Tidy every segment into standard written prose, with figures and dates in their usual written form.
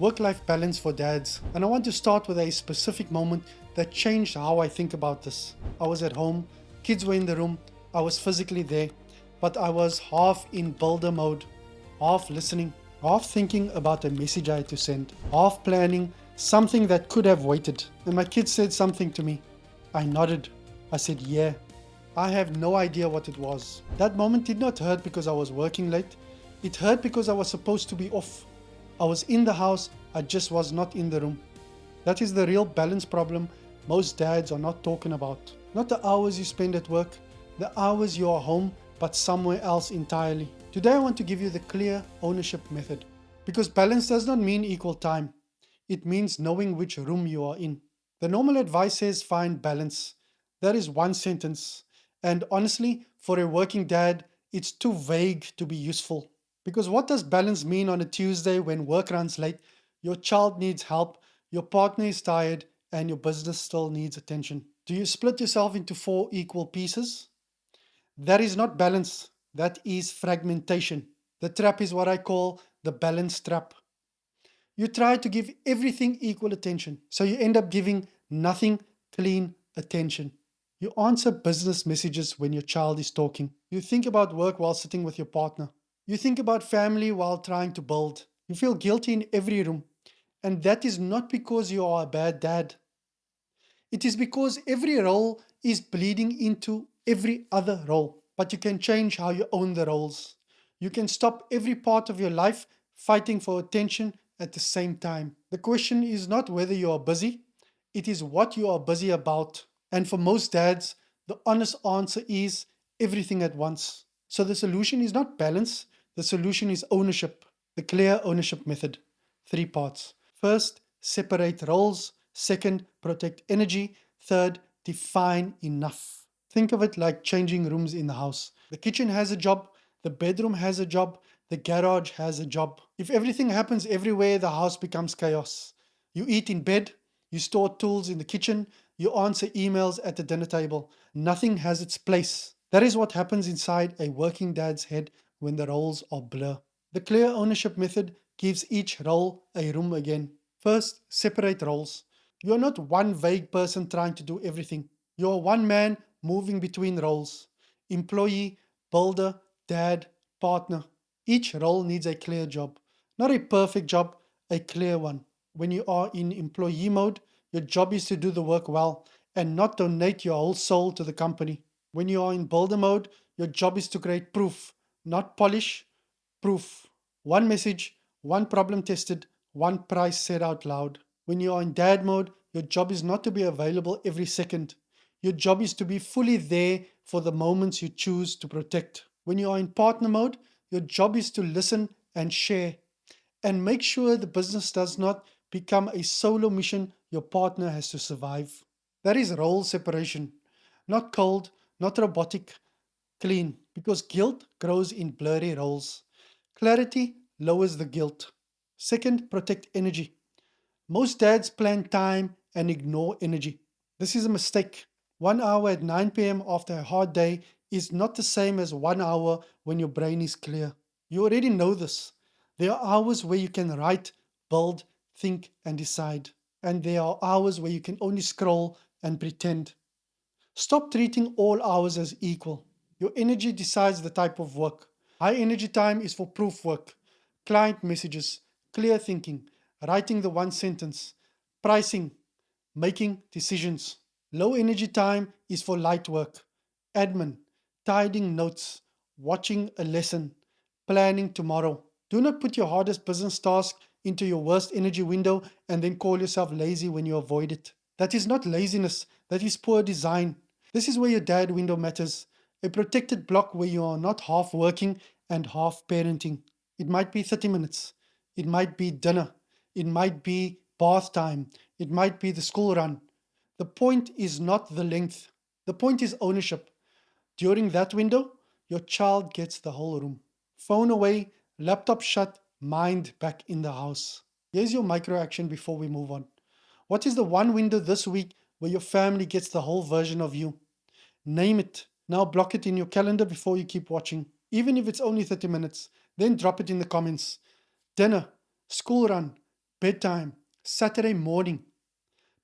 Work-life balance for dads, and I want to start with a specific moment that changed how I think about this. I was at home, kids were in the room, I was physically there, but I was half in builder mode, half listening, half thinking about a message I had to send, half planning something that could have waited. And my kid said something to me. I nodded. I said, yeah. I have no idea what it was. That moment did not hurt because I was working late. It hurt because I was supposed to be off. I was in the house, I just was not in the room. That is the real balance problem most dads are not talking about. Not the hours you spend at work, the hours you are home but somewhere else entirely. Today I want to give you the clear ownership method. Because balance does not mean equal time. It means knowing which room you are in. The normal advice says find balance. That is one sentence. And honestly, for a working dad, it's too vague to be useful. Because what does balance mean on a Tuesday when work runs late, your child needs help, your partner is tired, and your business still needs attention? Do you split yourself into four equal pieces? That is not balance, that is fragmentation. The trap is what I call the balance trap. You try to give everything equal attention, so you end up giving nothing clean attention. You answer business messages when your child is talking. You think about work while sitting with your partner. You think about family while trying to build. You feel guilty in every room. And that is not because you are a bad dad. It is because every role is bleeding into every other role. But you can change how you own the roles. You can stop every part of your life fighting for attention at the same time. The question is not whether you are busy, it is what you are busy about. And for most dads, the honest answer is everything at once. So the solution is not balance, the solution is ownership, the clear ownership method. Three parts. First, separate roles. Second, protect energy. Third, define enough. Think of it like changing rooms in the house. The kitchen has a job, the bedroom has a job, the garage has a job. If everything happens everywhere, the house becomes chaos. You eat in bed, you store tools in the kitchen, you answer emails at the dinner table. Nothing has its place. That is what happens inside a working dad's head when the roles are blur. The clear ownership method gives each role a room again. First, separate roles. You are not one vague person trying to do everything. You are one man moving between roles: employee, builder, dad, partner. Each role needs a clear job. Not a perfect job, a clear one. When you are in employee mode, your job is to do the work well and not donate your whole soul to the company. When you are in builder mode, your job is to create proof, not polish, proof. One message, one problem tested, one price said out loud. When you are in dad mode, your job is not to be available every second. Your job is to be fully there for the moments you choose to protect. When you are in partner mode, your job is to listen and share and make sure the business does not become a solo mission your partner has to survive. That is role separation, not cold, not robotic, clean, because guilt grows in blurry roles. Clarity lowers the guilt. Second, protect energy. Most dads plan time and ignore energy. This is a mistake. 1 hour at 9 p.m. after a hard day is not the same as 1 hour when your brain is clear. You already know this. There are hours where you can write, build, think, and decide. And there are hours where you can only scroll and pretend. Stop treating all hours as equal. Your energy decides the type of work. High energy time is for proof work, client messages, clear thinking, writing the one sentence, pricing, making decisions. Low energy time is for light work, admin, tidying notes, watching a lesson, planning tomorrow. Do not put your hardest business task into your worst energy window and then call yourself lazy when you avoid it. That is not laziness, that is poor design. This is where your dad window matters. A protected block where you are not half working and half parenting. It might be 30 minutes. It might be dinner. It might be bath time. It might be the school run. The point is not the length. The point is ownership. During that window, your child gets the whole room. Phone away, laptop shut, mind back in the house. Here's your micro action before we move on. What is the one window this week where your family gets the whole version of you? Name it. Now block it in your calendar before you keep watching, even if it's only 30 minutes. Then drop it in the comments. Dinner, school run, bedtime, Saturday morning,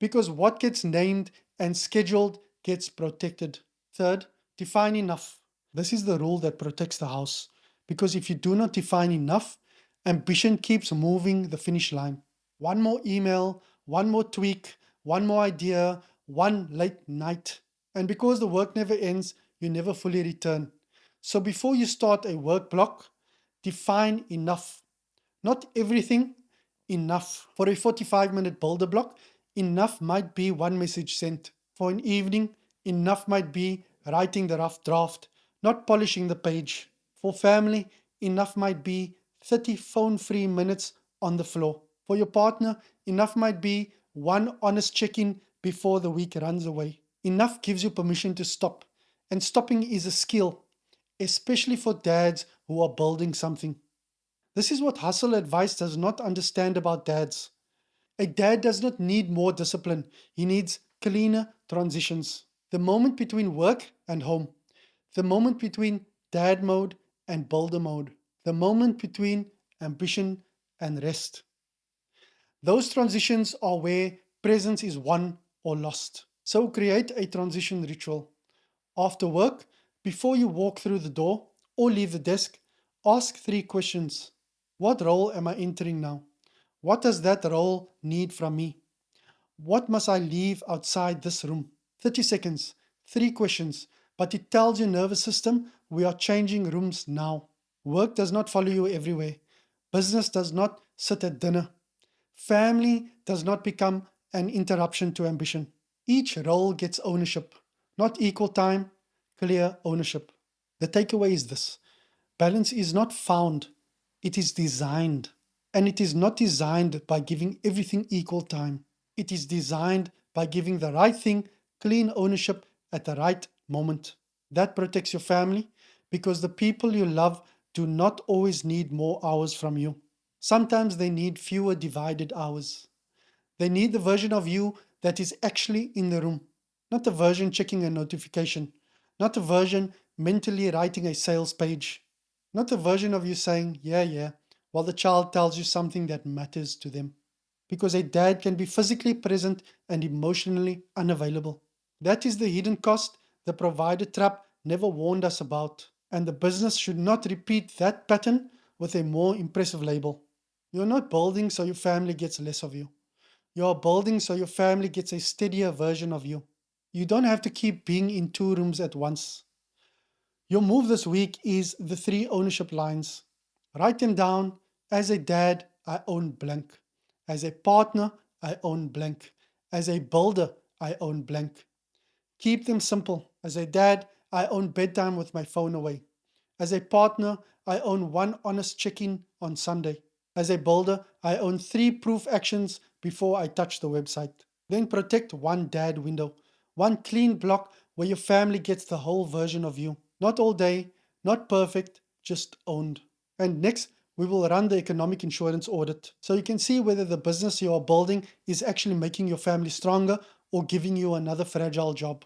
because what gets named and scheduled gets protected. Third, define enough. This is the rule that protects the house, because if you do not define enough, ambition keeps moving the finish line. One more email, one more tweak, one more idea, one late night. And because the work never ends, you never fully return. So before you start a work block, define enough. Not everything, enough. For a 45-minute builder block, enough might be one message sent. For an evening, enough might be writing the rough draft, not polishing the page. For family, enough might be 30 phone-free minutes on the floor. For your partner, enough might be one honest check-in before the week runs away. Enough gives you permission to stop. And stopping is a skill, especially for dads who are building something. This is what hustle advice does not understand about dads. A dad does not need more discipline. He needs cleaner transitions. The moment between work and home. The moment between dad mode and builder mode. The moment between ambition and rest. Those transitions are where presence is won or lost. So create a transition ritual. After work, before you walk through the door or leave the desk, ask 3 questions. What role am I entering now? What does that role need from me? What must I leave outside this room? 30 seconds, 3 questions, but it tells your nervous system we are changing rooms now. Work does not follow you everywhere. Business does not sit at dinner. Family does not become an interruption to ambition. Each role gets ownership, not equal time, clear ownership. The takeaway is this: balance is not found, it is designed. And it is not designed by giving everything equal time. It is designed by giving the right thing clean ownership at the right moment. That protects your family because the people you love do not always need more hours from you. Sometimes they need fewer divided hours. They need the version of you that is actually in the room, not the version checking a notification, not the version mentally writing a sales page, not the version of you saying, yeah, yeah, while the child tells you something that matters to them. Because a dad can be physically present and emotionally unavailable. That is the hidden cost the provider trap never warned us about. And the business should not repeat that pattern with a more impressive label. You're not building so your family gets less of you. You are building so your family gets a steadier version of you. You don't have to keep being in 2 rooms at once. Your move this week is the 3 ownership lines. Write them down. As a dad, I own blank. As a partner, I own blank. As a builder, I own blank. Keep them simple. As a dad, I own bedtime with my phone away. As a partner, I own 1 honest check-in on Sunday. As a builder, I own 3 proof actions before I touch the website. Then protect 1 dad window. 1 clean block where your family gets the whole version of you. Not all day, not perfect, just owned. And next, we will run the economic insurance audit so you can see whether the business you are building is actually making your family stronger or giving you another fragile job.